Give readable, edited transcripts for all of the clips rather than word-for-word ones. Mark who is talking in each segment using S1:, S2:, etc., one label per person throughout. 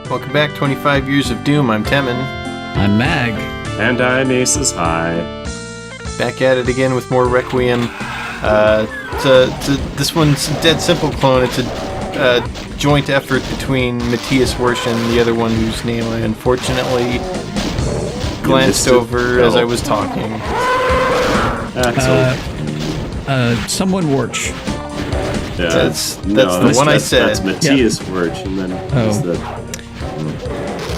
S1: Welcome back, 25 Years of Doom. I'm Temin.
S2: I'm Mag.
S3: And I'm Aces High.
S1: Back at it again with more Requiem. This one's a dead simple clone. It's a joint effort between Matthias Wersch and the other one whose name I unfortunately glanced over as I was talking.
S2: Someone Wersch.
S3: Yeah,
S1: that's the one I said.
S3: That's Matthias Wersch, and then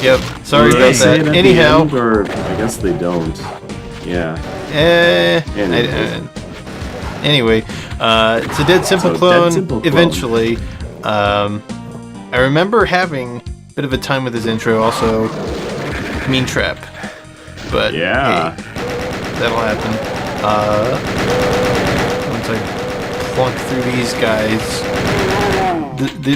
S1: Yep, sorry about that. Anyhow.
S3: Or I guess they don't. Yeah.
S1: Anyway, it's a dead simple clone. Eventually. I remember having a bit of a time with his intro, also Mean Trap. But
S3: yeah,
S1: hey, that'll happen. Once I plunk through these guys,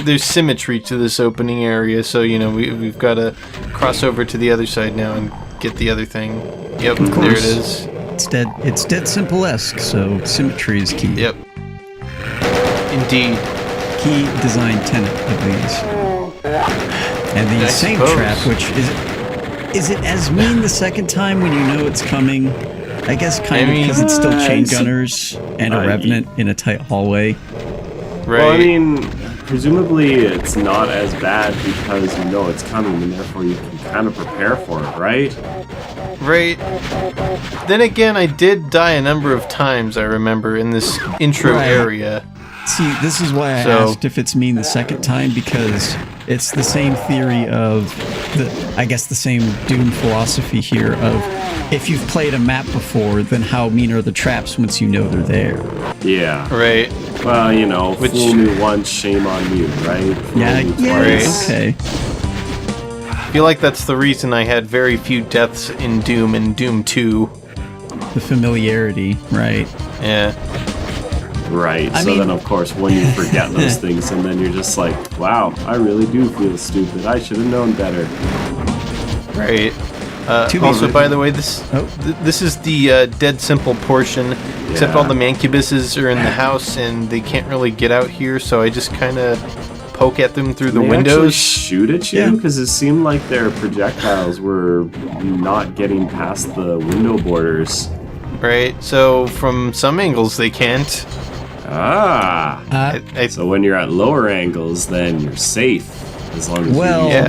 S1: there's symmetry to this opening area, so we've got to cross over to the other side now and get the other thing. Yep, there it is.
S2: It's dead simple-esque, so symmetry is key.
S1: Yep. Indeed.
S2: Key design tenet of these. And the same trap, which is it as mean the second time when you know it's coming? I guess kind of because it's still chain gunners and a revenant in a tight hallway.
S1: Right.
S3: Well, I mean, presumably it's not as bad because you know it's coming, and therefore you can kind of prepare for it, right?
S1: Right. Then again, I did die a number of times, I remember, in this intro area.
S2: See, this is why I asked if it's mean the second time, because it's the same theory of, the same Doom philosophy here of, if you've played a map before, then how mean are the traps once you know they're there?
S3: Yeah.
S1: Right.
S3: Well, fool me once, shame on you, right?
S2: Right. Okay.
S1: I feel like that's the reason I had very few deaths in Doom and Doom 2.
S2: The familiarity, right?
S1: Yeah.
S3: Right, then of course when you forget those things and then you're just like, wow, I really do feel stupid. I should have known better.
S1: Right. Also, by the way, this is the dead simple portion, except all the mancubuses are in the house and they can't really get out here, so I just kind of poke at them through the windows.
S3: Shoot at you? Because it seemed like their projectiles were not getting past the window borders.
S1: Right, so from some angles they can't.
S3: So when you're at lower angles, then you're safe, as long as you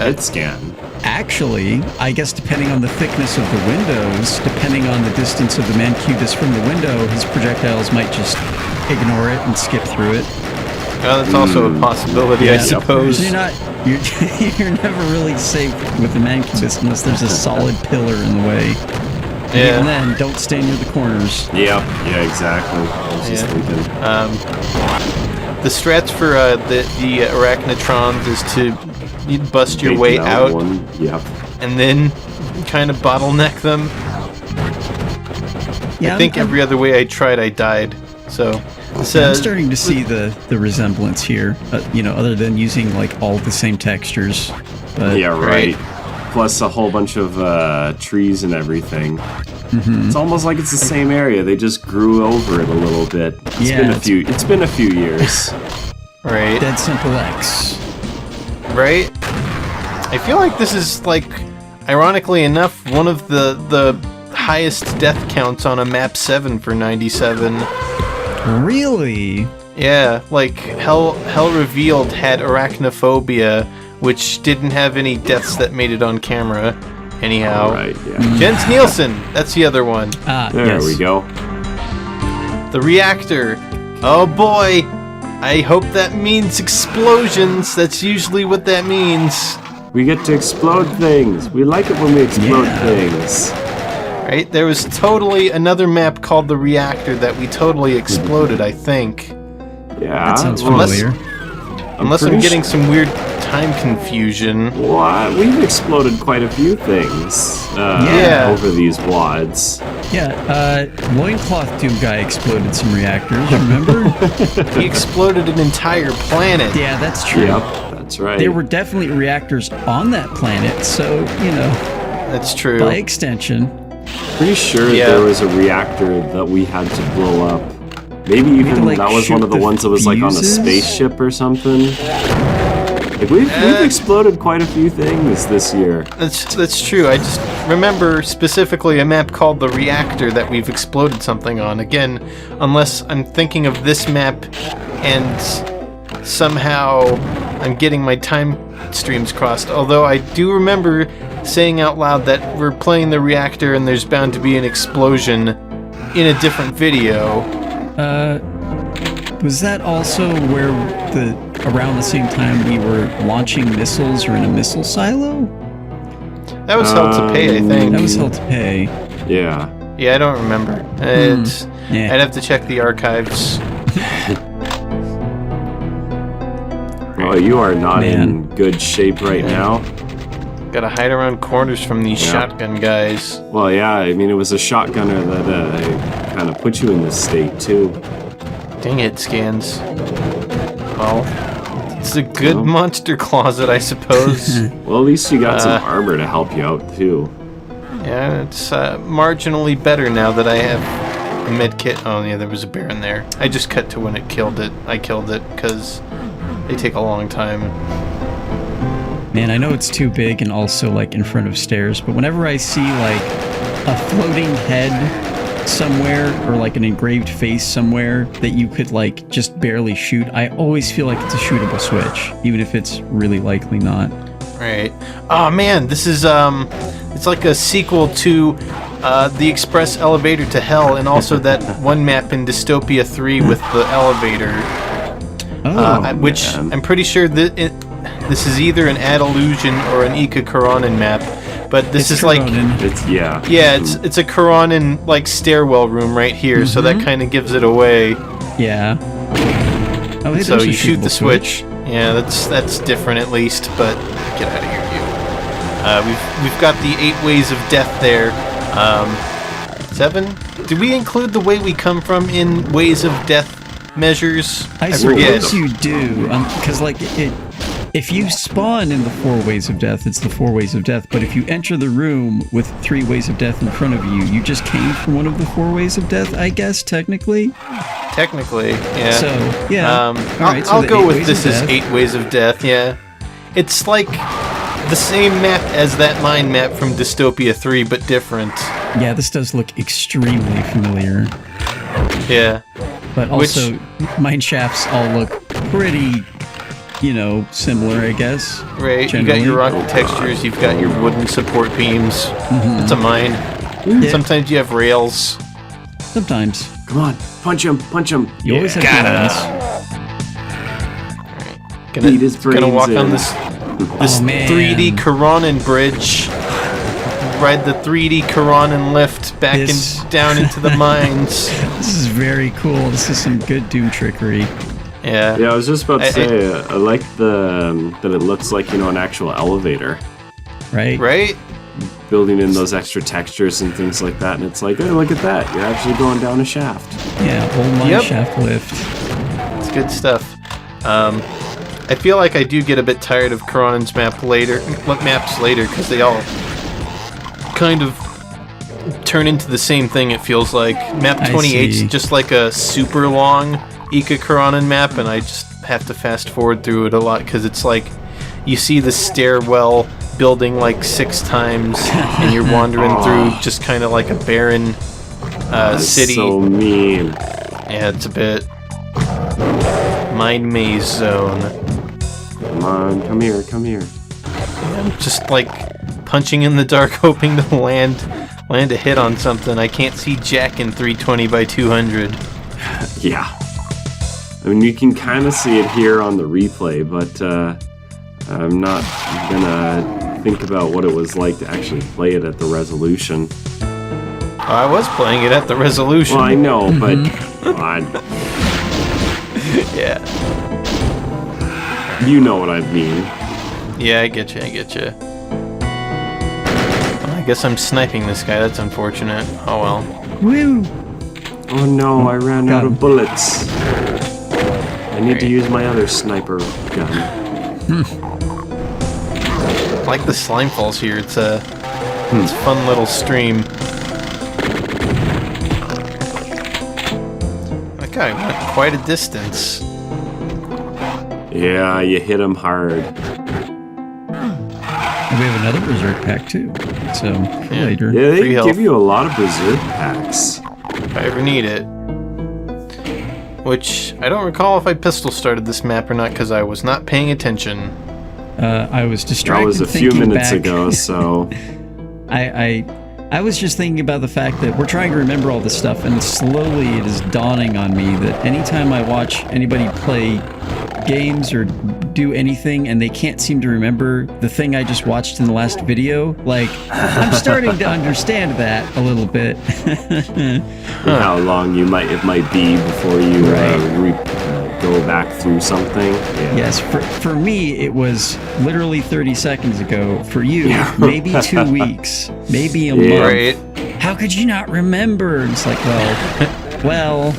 S3: hit scan.
S2: Actually, I guess depending on the thickness of the windows, depending on the distance of the mancubus from the window, his projectiles might just ignore it and skip through it.
S1: Well, that's also a possibility, I suppose.
S2: You're never really safe with the mancubus unless there's a solid pillar in the way.
S1: Yeah.
S2: And then don't stay near the corners.
S3: Yeah, exactly. I was just thinking.
S1: The strats for the arachnotrons is to bust your way out and then kind of bottleneck them. I think every other way I tried, I died. So
S2: I'm starting to see the resemblance here. Other than using like all the same textures. But,
S3: right. Plus a whole bunch of trees and everything. Mm-hmm. It's almost like it's the same area. They just grew over it a little bit. It's been a few years.
S1: Right.
S2: Dead Simple X.
S1: Right. I feel like this is ironically enough, one of the highest death counts on a map 7 for 97.
S2: Really?
S1: Yeah. Hell Revealed had arachnophobia, which didn't have any deaths that made it on camera. Anyhow.
S3: Right, yeah.
S1: Jens Nielsen, that's the other one.
S3: There we go.
S1: The reactor. Oh boy. I hope that means explosions. That's usually what that means.
S3: We get to explode things. We like it when we explode things.
S1: Right? There was totally another map called the reactor that we totally exploded, I think.
S3: Yeah.
S2: That sounds familiar.
S1: Unless I'm getting some weird time confusion.
S3: Well, we've exploded quite a few things over these wads.
S2: Yeah, Loincloth Doom guy exploded some reactors, remember?
S1: He exploded an entire planet.
S2: Yeah, that's true.
S3: Yep, that's right.
S2: There were definitely reactors on that planet, so,
S1: That's true.
S2: By extension.
S3: Pretty sure there was a reactor that we had to blow up. Maybe even that was one of the ones that was on a spaceship or something. Like we've exploded quite a few things this year.
S1: That's true. I just remember specifically a map called the Reactor that we've exploded something on. Again, unless I'm thinking of this map and somehow I'm getting my time streams crossed. Although I do remember saying out loud that we're playing the Reactor and there's bound to be an explosion in a different video.
S2: Was that also where around the same time we were launching missiles or in a missile silo?
S1: That was Hell to Pay, I think.
S2: That was Hell to Pay.
S3: Yeah.
S1: Yeah, I don't remember. I'd have to check the archives.
S3: Well, you are not in good shape right now.
S1: Gotta hide around corners from these shotgun guys.
S3: Well, yeah, I mean, it was a shotgunner that kind of put you in this state, too.
S1: Dang it, Scans. Well, it's a good monster closet, I suppose.
S3: Well, at least you got some armor to help you out, too.
S1: Yeah, it's marginally better now that I have a med kit. Oh, yeah, there was a bear in there. I just cut to when it killed it. I killed it because they take a long time.
S2: Man, I know it's too big and also like in front of stairs, but whenever I see like a floating head somewhere or like an engraved face somewhere that you could like just barely shoot, I always feel like it's a shootable switch, even if it's really likely not.
S1: Right. Oh man, this is it's like a sequel to the Express Elevator to Hell, and also that one map in Dystopia 3 with the elevator. Which I'm pretty sure that this is either an Ad Illusion or an Ika Koronin map. But this is
S2: Koronin.
S1: Like it's a Koronin like stairwell room right here, so that kind of gives it away.
S2: Yeah. Oh, hey,
S1: so you shoot the switch. Yeah, that's different at least. But get out of here, you. We've got the 8 ways of death there. 7. Did we include the way we come from in ways of death measures?
S2: I suppose you do, because like if you spawn in the 4 ways of death, it's the 4 ways of death. But if you enter the room with 3 ways of death in front of you, you just came from one of the 4 ways of death, I guess, technically.
S1: Technically, yeah.
S2: So, yeah.
S1: I'll go with this as 8 ways of death, yeah. It's like the same map as that mine map from Dystopia 3, but different.
S2: Yeah, this does look extremely familiar.
S1: Yeah.
S2: But also, mine shafts all look pretty, similar, I guess.
S1: Right,
S2: generally.
S1: You got your rock textures, you've got your wooden support beams. It's a mine.
S2: Yeah.
S1: Sometimes you have rails.
S2: Sometimes.
S3: Come on, punch him.
S2: You always have to
S3: Beat his brains
S1: gonna walk
S3: in.
S1: on this 3D Koronin bridge. Ride the 3D Koronin lift back down into the mines.
S2: This is very cool. This is some good Doom trickery.
S1: Yeah.
S3: Yeah, I was just about to say, I like that it looks like, an actual elevator.
S2: Right?
S1: Right?
S3: Building in those extra textures and things like that, and it's like, oh, look at that. You're actually going down a shaft.
S2: Yeah, old mine shaft lift.
S1: It's good stuff. I feel like I do get a bit tired of Koronin's maps later, because they all kind of turn into the same thing, it feels like. Map 28 is just like a super long Ika Koronin map, and I just have to fast forward through it a lot, because it's like you see the stairwell building like 6 times, and you're wandering through just kind of like a barren city.
S3: So mean.
S1: Yeah, it's a bit mine maze zone.
S3: Come on, come here.
S1: I'm just like punching in the dark, hoping to land a hit on something. I can't see jack in 320 by 200.
S3: Yeah. I mean, you can kind of see it here on the replay, but I'm not gonna think about what it was like to actually play it at the resolution.
S1: I was playing it at the resolution.
S3: Well, I know, but
S1: yeah.
S3: You know what I mean.
S1: Yeah, I get you. Well, I guess I'm sniping this guy. That's unfortunate. Oh well.
S2: Woo!
S3: Oh no, I ran out of bullets. I need to use my other sniper gun.
S1: I like the slime falls here. It's a fun little stream. That guy went quite a distance.
S3: Yeah, you hit him hard.
S2: And we have another Berserk pack too. So later.
S3: Yeah, they
S1: Free health.
S3: give you a lot of Berserk packs.
S1: If I ever need it. Which, I don't recall if I pistol started this map or not, because I was not paying attention.
S2: I was distracted.
S3: That was a few minutes
S2: back.
S3: ago, so...
S2: I was just thinking about the fact that we're trying to remember all this stuff, and slowly it is dawning on me that anytime I watch anybody play games or do anything and they can't seem to remember the thing I just watched in the last video, like, I'm starting to understand that a little bit.
S3: How long it might be before you go back through something. Yeah.
S2: Yes, for me, it was literally 30 seconds ago. For you, maybe 2 weeks, maybe a month.
S1: Right.
S2: How could you not remember? It's like, well...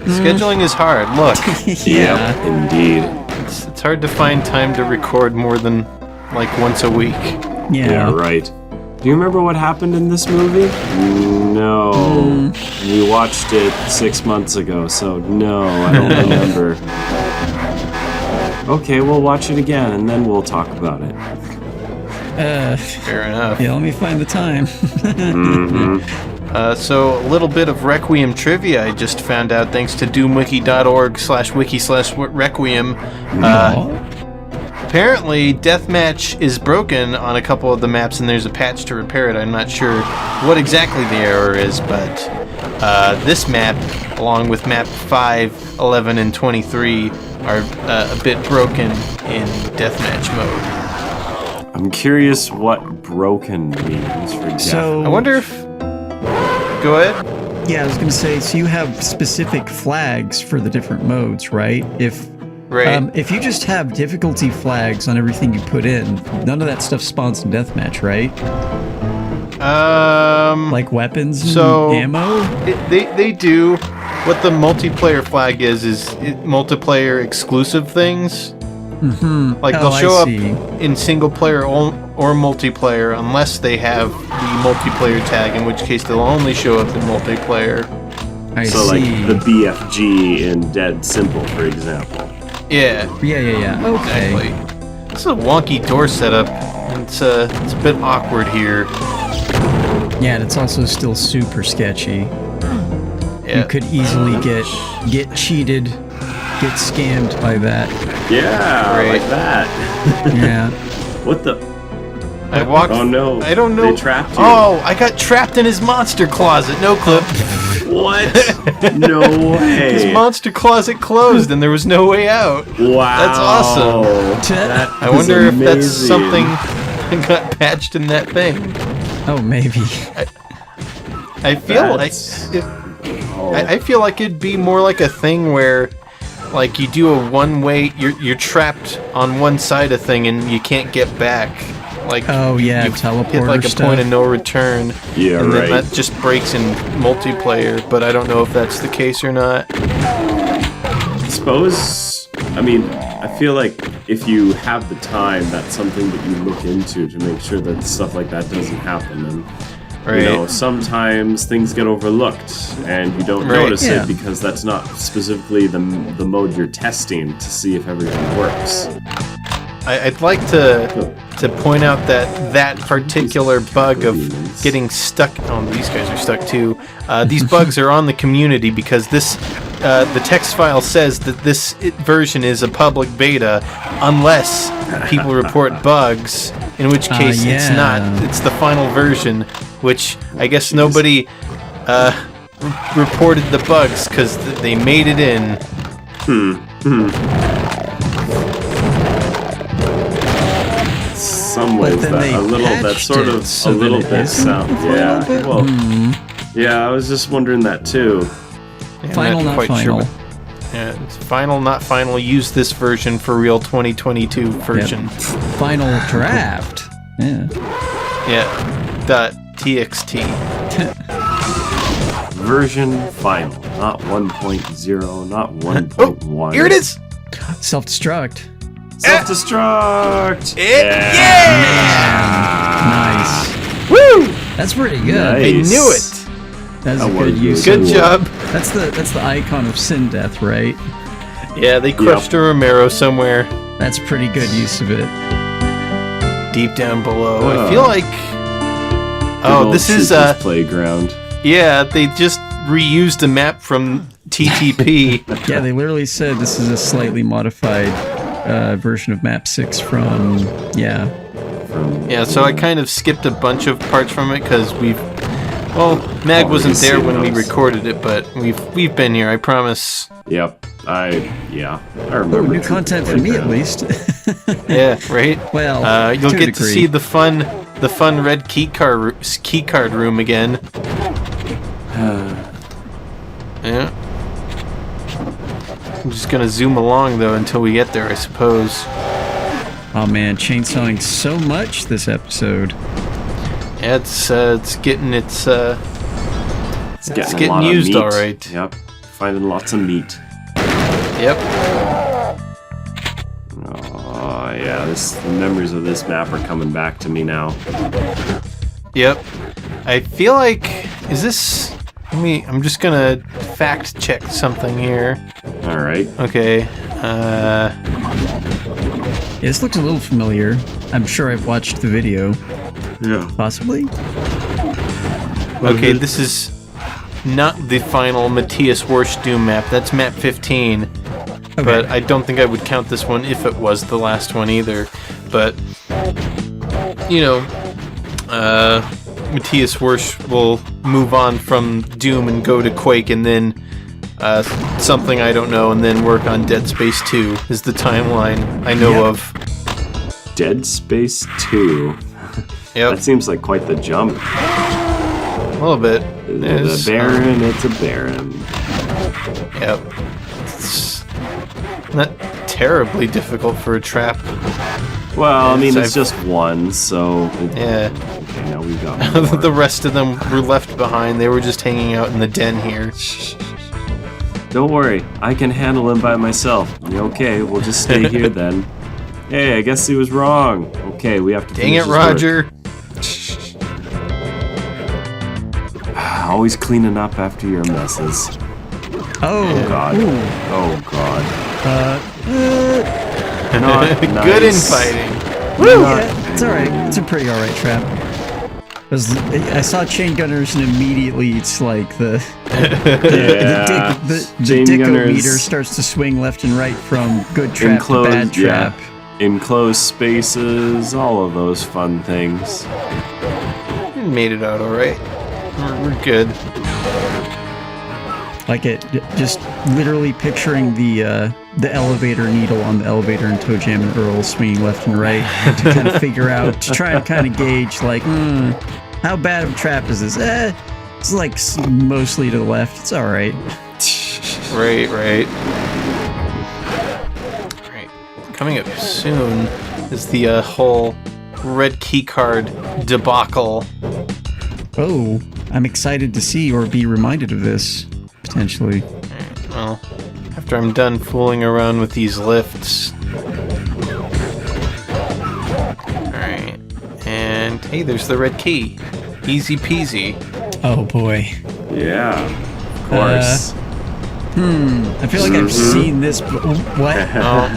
S1: Scheduling is hard. Look.
S2: Yeah.
S3: Yep, indeed.
S1: It's hard to find time to record more than, like, once a week.
S3: Yeah, right. Do you remember what happened in this movie? No. We watched it 6 months ago, so no, I don't remember. Okay, we'll watch it again, and then we'll talk about it.
S1: Fair enough.
S2: Yeah, let me find the time.
S1: So, a little bit of Requiem trivia I just found out thanks to doomwiki.org/wiki/Requiem. Apparently, Deathmatch is broken on a couple of the maps, and there's a patch to repair it. I'm not sure what exactly the error is, but this map, along with map 5, 11, and 23, are a bit broken in Deathmatch mode.
S3: I'm curious what broken means for death.
S2: So,
S1: I wonder if... Go ahead.
S2: Yeah, I was going to say, so you have specific flags for the different modes, right? If you just have difficulty flags on everything you put in, none of that stuff spawns in Deathmatch, right? Like weapons and ammo?
S1: They do. What the multiplayer flag is multiplayer exclusive things. Mm-hmm. Like they'll show up in single player or multiplayer unless they have the multiplayer tag, in which case they'll only show up in multiplayer.
S2: I see.
S3: Like the BFG in Dead Simple, for example.
S1: Yeah.
S2: Yeah. Okay.
S1: Exactly. This is a wonky door setup. It's a bit awkward here.
S2: Yeah, and it's also still super sketchy.
S1: Yeah.
S2: You could easily get cheated, get scammed by that.
S3: Yeah, like that.
S2: Yeah.
S3: What the?
S1: I walked.
S3: Oh no!
S1: I don't know.
S3: They trapped you.
S1: Oh, I got trapped in his monster closet. No clip.
S3: What? No way.
S1: His monster closet closed, and there was no way out.
S3: Wow.
S1: That's awesome. I wonder if that's something that got patched in that thing.
S2: Oh, maybe.
S1: I feel I feel like it'd be more like a thing where, like, you do a one-way. You're trapped on one side of thing, and you can't get back. Like, you
S2: teleporter
S1: hit like a
S2: stuff.
S1: point of no return.
S3: Yeah,
S1: and
S3: right.
S1: then that just breaks in multiplayer, but I don't know if that's the case or not.
S3: I feel like if you have the time, that's something that you look into to make sure that stuff like that doesn't happen. And you know, sometimes things get overlooked and you don't notice it because that's not specifically the mode you're testing to see if everything works.
S1: I'd like to point out that particular bug of getting stuck. Oh, these guys are stuck too. These bugs are on the community because the text file says that this version is a public beta unless people report bugs, in which case it's not. It's the final version, which I guess nobody reported the bugs because they made it in.
S3: Some ways that a little bit sound. Yeah. Well, yeah, I was just wondering that too.
S1: Yeah,
S2: final, not final.
S1: Sure. Yeah, it's final, not final. Use this version for real 2022 version.
S2: Yep. Final draft. Yeah.
S1: Yeah. .txt.
S3: Version final, not 1.0, not 1.1.
S1: Oh, here it is.
S2: Self-destruct.
S3: Self-destruct!
S1: Yeah!
S2: Nice.
S1: Woo!
S2: That's pretty good.
S3: Nice.
S1: I knew it.
S2: That's a good use.
S1: Good job.
S2: That's the icon of Sin Death, right?
S1: Yeah, they crushed a Romero somewhere.
S2: That's a pretty good use of it.
S1: deep down below. I feel like... Oh, this is
S3: playground.
S1: Yeah, they just reused a map from TTP.
S2: Yeah, they literally said this is a slightly modified version of map 6 from...
S1: Yeah, so I kind of skipped a bunch of parts from it because Mag wasn't there when we recorded it, but we've been here, I promise.
S3: Yep. I remember.
S2: New content for me, at least.
S1: Yeah, right.
S2: Well,
S1: you'll get to see the fun red keycard room again. Yeah. I'm just gonna zoom along though until we get there, I suppose.
S2: Oh man, chainsawing so much this episode.
S1: Yeah, it's getting getting used, all right.
S3: Yep, finding lots of meat.
S1: Yep.
S3: Oh yeah, the memories of this map are coming back to me now.
S1: Yep. I feel like I'm just gonna fact check something here.
S3: All right.
S1: Okay.
S2: This looks a little familiar. I'm sure I've watched the video.
S3: Yeah.
S2: Possibly?
S1: Okay, this is not the final Matthias Warsch Doom map. That's map 15. Okay. But I don't think I would count this one if it was the last one either. But, Matthias Warsch will move on from Doom and go to Quake and then something I don't know and then work on Dead Space 2 is the timeline I know of.
S3: Dead Space 2?
S1: Yep.
S3: That seems like quite the jump.
S1: A little bit.
S3: The Baron, it's a Baron.
S1: Yep. It's not terribly difficult for a trap.
S3: Well, I mean, it's just one, so...
S1: Yeah.
S3: Okay, now we've got more.
S1: The rest of them were left behind. They were just hanging out in the den here.
S3: Don't worry, I can handle him by myself. Okay, we'll just stay here then. Hey, I guess he was wrong. Okay, we have to
S1: Dang it, Roger.
S3: Always cleaning up after your messes.
S2: Oh,
S3: God.
S2: Ooh.
S3: Oh, God.
S1: Not nice. Good infighting.
S2: Woo! Yeah, it's alright. It's a pretty alright trap. I saw chain gunners and immediately it's like the dickometer starts to swing left and right from good trap to bad trap.
S3: Yeah. Enclosed spaces, all of those fun things.
S1: Made it out alright. We're good.
S2: Like just literally picturing the elevator needle on the elevator in Toe Jam and Earl swinging left and right to kind of figure out, to try and kind of gauge, like, how bad of a trap is this? It's like mostly to the left. It's all right.
S1: Right. Coming up soon is the whole red keycard debacle.
S2: Oh, I'm excited to see or be reminded of this, potentially.
S1: Right, well, after I'm done fooling around with these lifts. Alright, and hey, there's the red key. Easy peasy.
S2: Oh boy.
S3: Yeah, of course.
S2: I feel like I've seen this. What?
S1: Oh.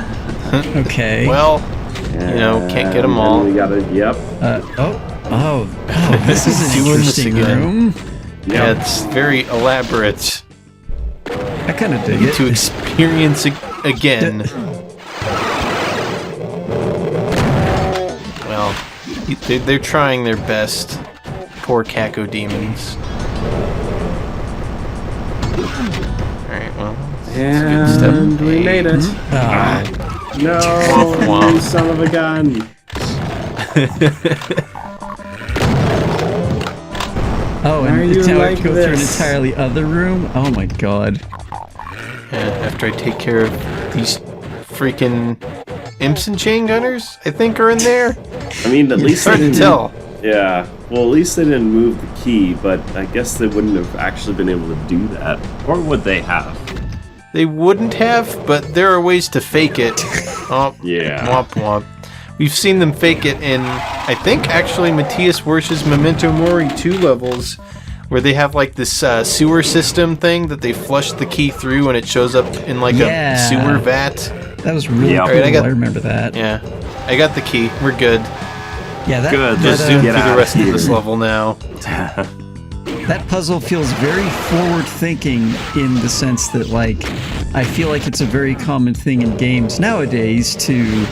S2: Okay.
S1: Well, can't get them all.
S3: We gotta, yep.
S2: This is an interesting room.
S1: Yeah, it's very elaborate.
S2: I kind of dig it.
S1: To experience it again. Well, they're trying their best. Poor Caco demons. Alright, well.
S3: And we made it. No, you son of a gun.
S2: Oh, and now I have to go through an entirely other room? Oh my god.
S1: After I take care of these freaking imps and chain gunners, I think are in there.
S3: I mean, at least
S1: hard to tell.
S3: Yeah, well, at least they didn't move the key, but I guess they wouldn't have actually been able to do that. Or would they have?
S1: They wouldn't have, but there are ways to fake it. Oh,
S3: yeah.
S1: Womp womp. We've seen them fake it in, I think, actually, Matthias Warsch's Memento Mori 2 levels, where they have, like, this sewer system thing that they flush the key through and it shows up in, like, a sewer vat.
S2: That was really cool.
S1: Right,
S2: I remember that.
S1: Yeah. I got the key. We're good.
S2: Yeah,
S3: Good.
S1: Just zoom through the rest of this level now.
S2: That puzzle feels very forward-thinking in the sense that, like, I feel like it's a very common thing in games nowadays to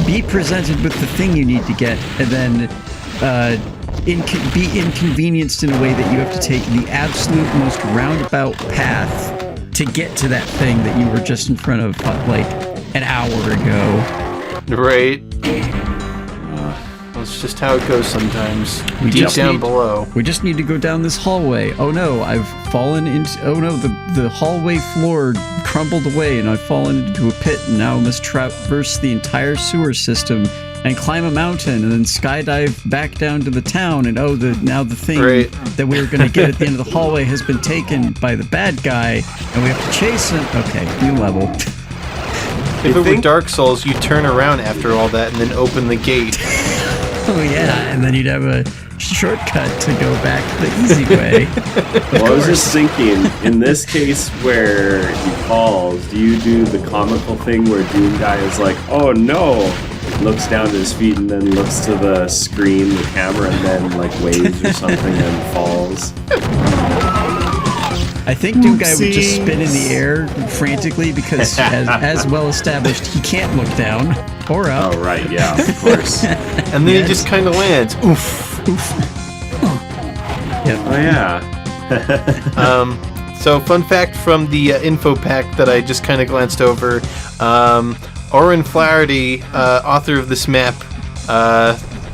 S2: be presented with the thing you need to get and then be inconvenienced in a way that you have to take the absolute most roundabout path to get to that thing that you were just in front of, like, an hour ago.
S1: Right. That's just how it goes sometimes. Deep down below.
S2: We just need to go down this hallway. Oh no, I've fallen into... Oh no, the hallway floor crumbled away and I've fallen into a pit and now I must traverse the entire sewer system and climb a mountain and then skydive back down to the town and now the thing that we were going to get at the end of the hallway has been taken by the bad guy and we have to chase him. Okay, new level.
S1: If it were Dark Souls, you turn around after all that and then open the gate.
S2: Oh yeah, and then you'd have a shortcut to go back the easy way.
S3: Well, I was just thinking, in this case where he falls, do you do the comical thing where Doom Guy is like, oh no, looks down to his feet and then looks to the screen, the camera, and then like waves or something and falls?
S2: I think Doom Guy would just spin in the air frantically because, as well established, he can't look down or up.
S3: Oh, right, yeah, of course.
S1: And then he just kind of lands. Oof.
S2: Yep.
S3: Oh, yeah.
S1: So, fun fact from the info pack that I just kind of glanced over. Oren Flaherty, author of this map,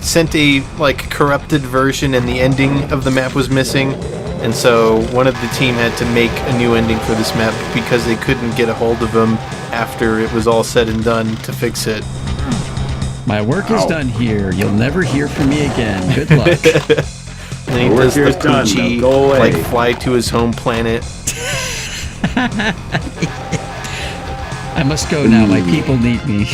S1: sent a corrupted version and the ending of the map was missing. And so one of the team had to make a new ending for this map because they couldn't get a hold of him after it was all said and done to fix it.
S2: My work is done here. You'll never hear from me again. Good luck.
S1: And then he does the Poochie, fly to his home planet.
S2: I must go now. My people need me.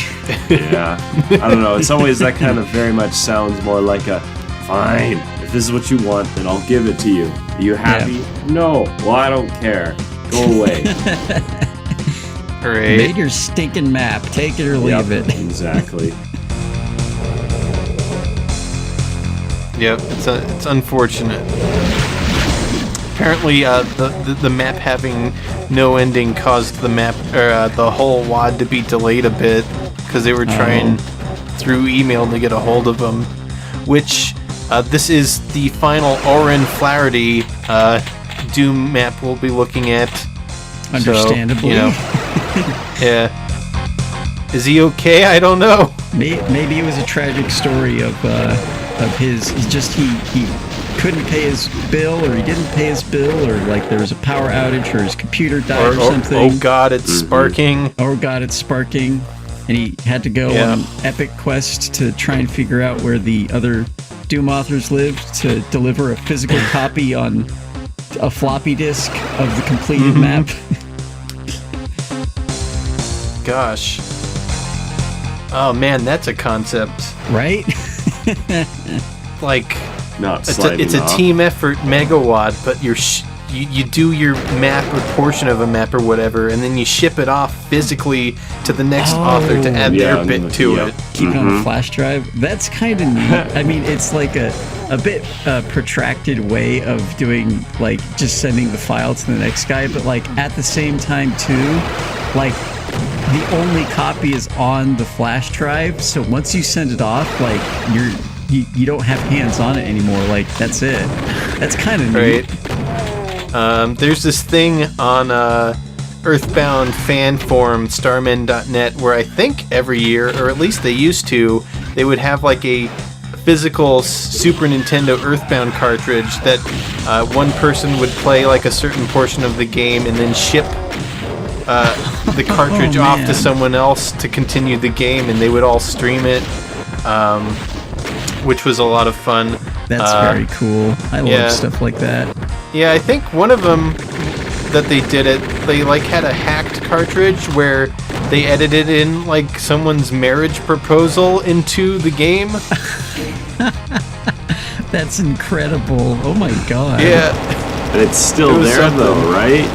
S3: Yeah. I don't know. In some ways, that kind of very much sounds more like a, fine, if this is what you want, then I'll give it to you. Are you happy? Yeah. No. Well, I don't care. Go away.
S1: Right.
S2: Made your stinking map. Take it or leave it.
S3: Exactly.
S1: Yep, it's unfortunate. Apparently, the map having no ending caused the map or the whole WAD to be delayed a bit because they were trying through email to get a hold of them. Which this is the final Oren Flaherty Doom map we'll be looking at.
S2: Understandably.
S1: So, yeah. Is he okay? I don't know.
S2: Maybe it was a tragic story of his. He couldn't pay his bill, or he didn't pay his bill, or there was a power outage, or his computer died, or something.
S1: Oh God, it's sparking.
S2: Oh God, it's sparking, and he had to go on an epic quest to try and figure out where the other Doom authors lived to deliver a physical copy on a floppy disk of the completed map.
S1: Gosh. Oh man, that's a concept.
S2: Right?
S1: It's a team effort megawad, but you do your map or portion of a map or whatever, and then you ship it off physically to the next author to add their bit to it.
S2: Keep it on a flash drive. That's kind of neat. I mean, it's like a bit protracted way of doing, just sending the file to the next guy, but at the same time too, the only copy is on the flash drive, so once you send it off, you don't have hands on it anymore. That's it. That's kind of neat.
S1: Right. There's this thing on Earthbound fan forum, starmen.net, where I think every year, or at least they used to, they would have a physical Super Nintendo Earthbound cartridge that one person would play a certain portion of the game and then ship the cartridge off to someone else to continue the game, and they would all stream it, which was a lot of fun.
S2: That's very cool. I love stuff like that.
S1: Yeah, I think one of them that they did it, they had a hacked cartridge where they edited in someone's marriage proposal into the game.
S2: That's incredible. Oh my god.
S1: Yeah.
S3: And it's still there though, right?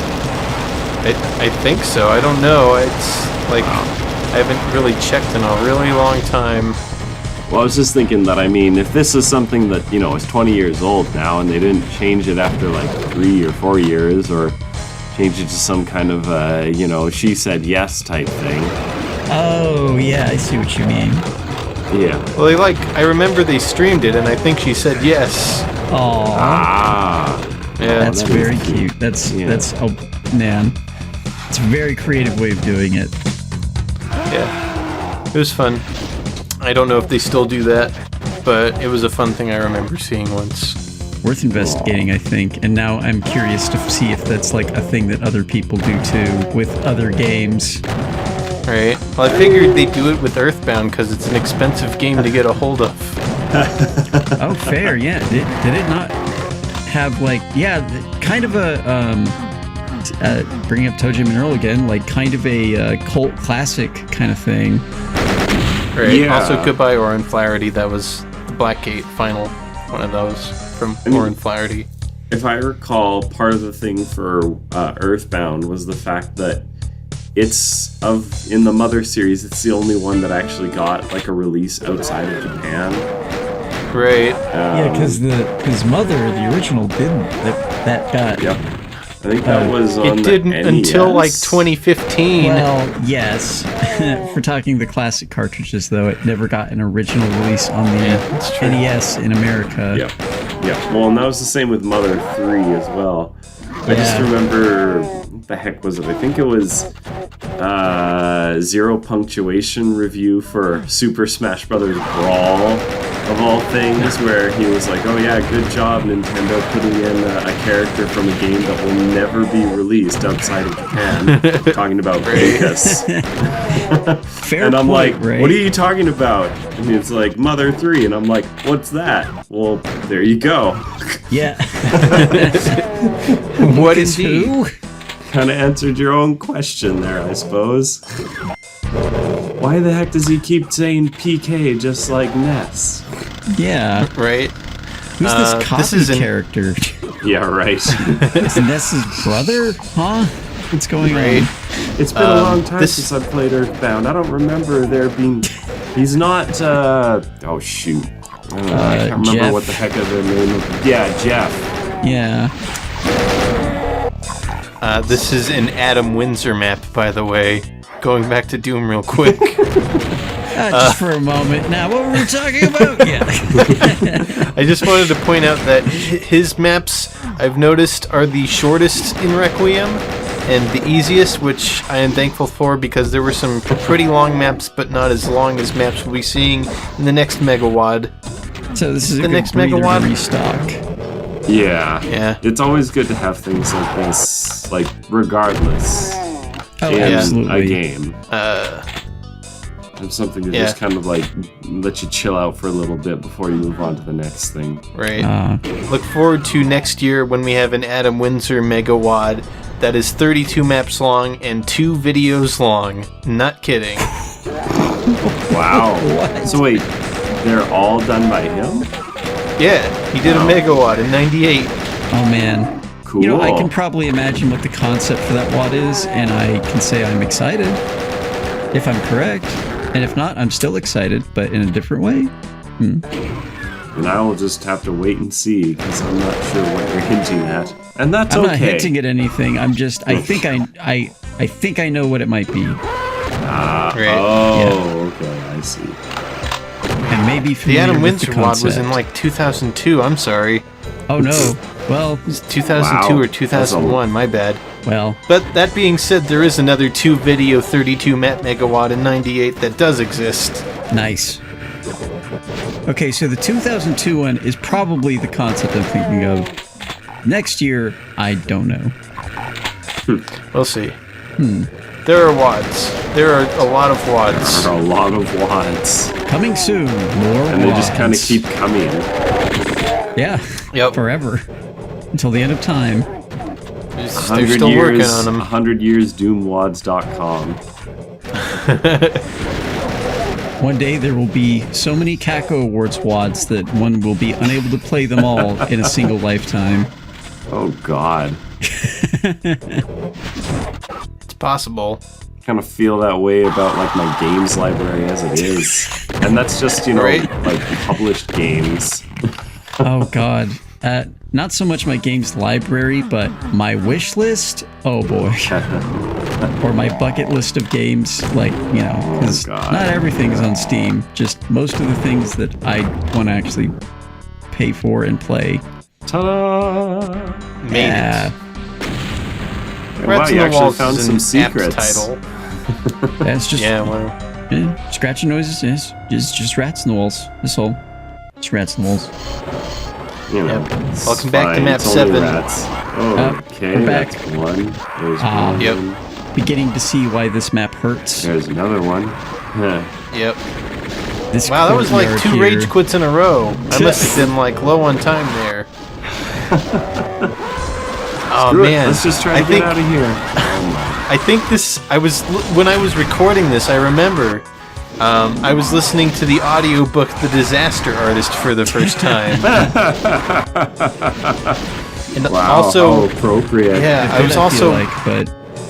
S1: I think so. I don't know. It's I haven't really checked in a really long time.
S3: Well, I was just thinking that, I mean, if this is something that, you know, is 20 years old now and they didn't change it after like 3 or 4 years or change it to some kind of, you know, she said yes type thing.
S2: Oh, yeah, I see what you mean.
S3: Yeah.
S1: Well, I remember they streamed it, and I think she said yes.
S2: Aww.
S3: Ah.
S1: Yeah,
S2: That's very cute. That's, oh, man. It's a very creative way of doing it.
S1: Yeah. It was fun. I don't know if they still do that, but it was a fun thing I remember seeing once.
S2: Worth investigating, I think. And now I'm curious to see if that's like a thing that other people do too with other games.
S1: Right. Well, I figured they'd do it with Earthbound because it's an expensive game to get a hold of.
S2: Oh, fair, yeah. Did it not have like, yeah, kind of a, bringing up Toe Jam and Earl again, like kind of a cult classic kind of thing.
S1: Right.
S3: Yeah.
S1: Also, Goodbye Orin Flaherty. That was the Blackgate final, one of those from Orin Flaherty.
S3: If I recall, part of the thing for Earthbound was the fact that in the Mother series, it's the only one that actually got like a release outside of Japan.
S1: Right.
S2: Yeah, because Mother, the original, didn't. That got.
S3: Yep. I think that was on
S1: It didn't until like 2015.
S2: Well, yes. If we're talking the classic cartridges, though, it never got an original release on the NES in America.
S3: Yep. Yep. Well, and that was the same with Mother 3 as well. I just remember, what the heck was it? I think it was Zero Punctuation review for Super Smash Bros. Brawl, of all things, where he was like, oh yeah, good job, Nintendo, putting in a character from a game that will never be released outside of Japan. Talking about Vegas.
S2: Fair
S3: and I'm
S2: point,
S3: like,
S2: right?
S3: what are you talking about? And it's like, Mother 3. And I'm like, what's that? Well, there you go.
S2: Yeah.
S1: What is he?
S3: Kind of answered your own question there, I suppose. Why the heck does he keep saying PK just like Ness?
S2: Yeah.
S1: Right.
S2: Who's this copy character?
S3: Yeah, right.
S2: Is Ness's brother? Huh? What's going on?
S3: It's been a long time since I played Earthbound. I don't remember there being... He's not, oh, shoot. I can't remember
S2: Jeff.
S3: what the heck of the name of... Yeah, Jeff.
S2: Yeah.
S1: This is an Adam Windsor map, by the way. Going back to Doom real quick.
S2: Just for a moment. Now, what were we talking about? Yeah.
S1: I just wanted to point out that his maps, I've noticed, are the shortest in Requiem and the easiest, which I am thankful for because there were some pretty long maps, but not as long as maps we'll be seeing in the next Megawad.
S2: So this is
S1: The
S2: a good
S1: next
S2: breather to
S1: Megawad?
S2: restock.
S3: Yeah. It's always good to have things like this, like, regardless.
S2: Oh,
S3: in
S2: absolutely.
S3: a game. Have something to just kind of like let you chill out for a little bit before you move on to the next thing.
S1: Right. Look forward to next year when we have an Adam Windsor Megawad that is 32 maps long and 2 videos long. Not kidding.
S3: Wow.
S2: What?
S3: So wait, they're all done by him?
S1: Yeah, he did a Megawad in 98.
S2: Oh, man.
S3: Cool.
S2: You know, I can probably imagine what the concept for that wad is, and I can say I'm excited, if I'm correct. And if not, I'm still excited, but in a different way.
S3: And I will just have to wait and see, because I'm not sure what you're hinting at. And that's
S2: I'm
S3: okay.
S2: not hinting at anything. I'm just, I think I know what it might be.
S1: Right.
S3: Oh, okay, I see.
S2: And maybe
S1: The Adam
S2: with the
S1: Windsor wad was in
S2: concept.
S1: like 2002. I'm sorry.
S2: Oh no. Well,
S1: 2002
S3: Wow.
S1: or 2001. My bad.
S2: well.
S1: But that being said, there is another 2 video 32 map Megawad in 98 that does exist.
S2: Nice. Okay, so the 2002 one is probably the concept I'm thinking of. Next year, I don't know.
S1: We'll see. There are wads. There are a lot of wads.
S3: There are a lot of wads.
S2: Coming soon, more
S3: And they just kind of
S2: wads.
S3: keep coming.
S2: Yeah.
S1: Yep.
S2: Forever. Until the end of time.
S1: They're
S3: 100
S1: still working
S3: years,
S1: on them.
S3: 100 years doomwads.com.
S2: One day there will be so many CACO Awards wads that one will be unable to play them all in a single lifetime.
S3: Oh god.
S1: It's possible.
S3: Kind of feel that way about like my games library as it is. and that's just,
S1: Right.
S3: like published games.
S2: Oh God. Not so much my games library, but my wish list. Oh boy. Or my bucket list of games, like, because
S3: God.
S2: not everything is on Steam. Just most of the things that I want to actually pay for and play.
S3: Ta-da!
S1: Made
S2: Yeah.
S3: Wow,
S1: Rats in
S3: you
S1: the
S3: actually
S1: Walls
S3: found
S1: is
S3: some
S1: an
S3: secrets.
S1: apt title.
S2: That's just scratching noises. Yes, just rats in the walls. That's all. Just rats in the walls.
S3: It's
S1: Welcome back to
S3: fine,
S1: map
S3: it's only
S1: 7.
S3: Rats. Okay,
S2: we're back.
S3: that's one. There's one.
S1: Yep.
S2: Beginning to see why this map hurts.
S3: There's another one. Huh.
S1: Yep.
S2: This
S1: Wow, that was like
S2: courtyard
S1: 2
S2: here.
S1: rage quits in a row. I must have been like low on time there. Oh
S3: Screw it,
S1: man,
S3: let's just try to get out of here.
S1: I think when I was recording this, I remember I was listening to the audiobook The Disaster Artist for the first time. And
S3: Wow,
S1: also,
S3: how appropriate.
S1: yeah, I
S2: Good,
S1: was
S2: feel
S1: also
S2: like, but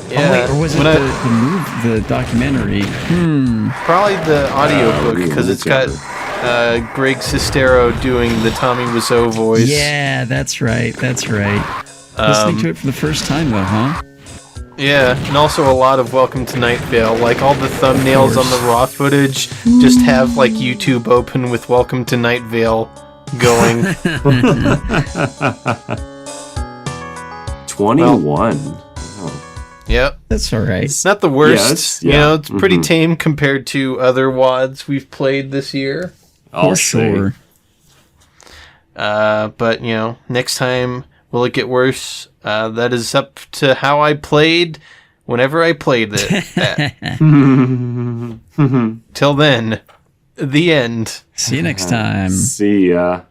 S1: yeah,
S2: wait, or was it
S1: when
S2: the documentary?
S1: probably the audiobook because it's got
S3: whichever.
S1: Greg Sestero doing the Tommy Wiseau voice.
S2: Yeah, that's right. Listening to it for the first time, though, huh?
S1: Yeah, and also a lot of Welcome to Night Vale. Like all the thumbnails on the raw footage just have like YouTube open with Welcome to Night Vale going.
S3: 21.
S1: Yep.
S2: That's all right.
S1: It's not the worst.
S3: it's
S1: It's pretty tame compared to other WADs we've played this year.
S3: I'll
S2: For
S3: say.
S2: sure.
S1: But, next time, will it get worse? That is up to how I played whenever I played it. Till then, the end.
S2: See you next time.
S3: See ya.